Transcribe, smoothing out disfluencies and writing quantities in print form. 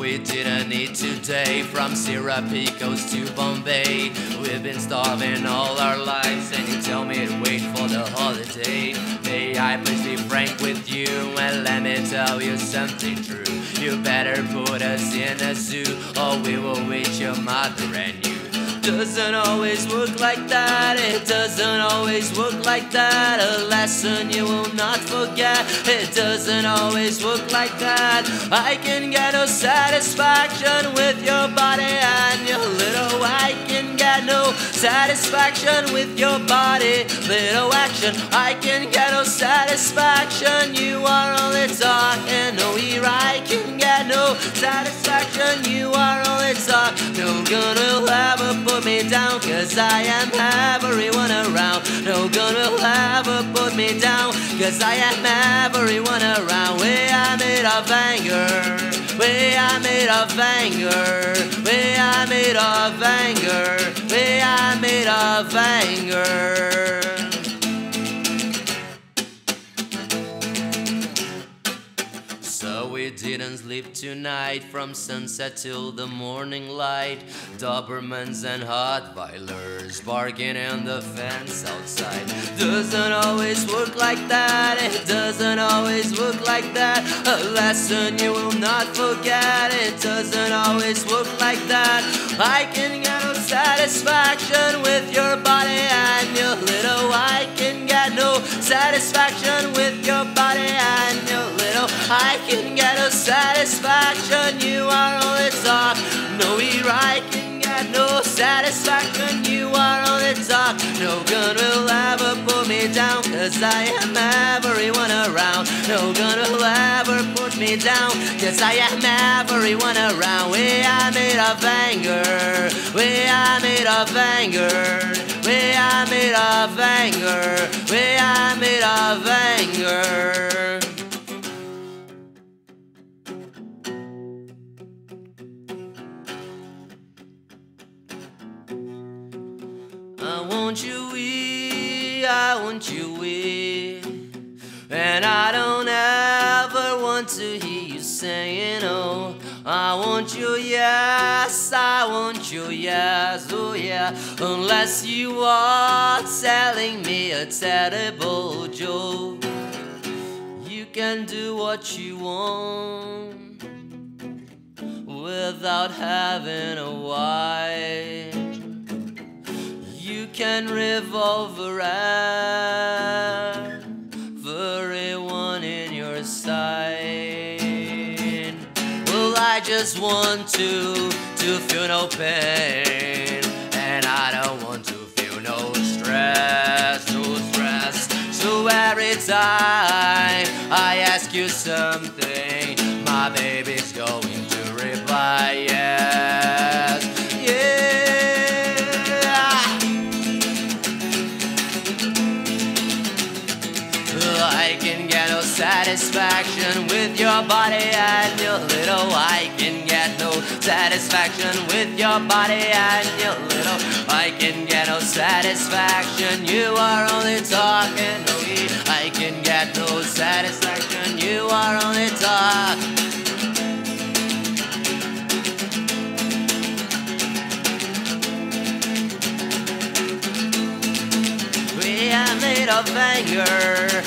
we didn't eat today. From Serapicos to Bombay, we've been starving all our lives, and you tell me to wait for the holiday. May I please be frank with you, and let me tell you something true. You better put us in a zoo, or we will eat your mother and you. Doesn't always work like that, it doesn't always work like that. A lesson you will not forget, it doesn't always work like that. I can get no satisfaction with your body and your little. I can get no satisfaction with your body, little action. I can get no satisfaction, you are only talking. No ear, I can get no satisfaction, you are only talk. No gun will ever put me down, cause I am everyone around. No gun will ever put me down, cause I am everyone around. We are made of anger, we are made of anger, we are made of anger, we are made of anger. So we didn't sleep tonight, from sunset till the morning light. Dobermans and Rottweilers barking in the fence outside. Doesn't always work like that, it doesn't always work like that. A lesson you will not forget, it doesn't always work like that. I can get no satisfaction with your body and your little. I can get no satisfaction with your body and your little. I can get no satisfaction, you are only talk. No ear, I can get no satisfaction, you are only talk. No gun will ever put me down, cause I am everyone around. No gun will ever put me down, cause I am everyone around. We are made of anger, we are made of anger, we are made of anger, we are made of anger. I want you here, I want you here, and I don't ever want to hear you saying oh. I want you yes, I want you yes, oh yeah. Unless you are telling me a terrible joke, you can do what you want without having a why. You can revolver everyone in your side. Well, I just want to feel no pain, and I don't want to feel no stress, no stress. So every time I ask you something, my baby's going to reply yes, yeah. I can get no satisfaction with your body and your little. I can get no satisfaction with your body and your little. I can get no satisfaction, you are only talking. No, I can get no satisfaction, you are only talking. We are made of anger,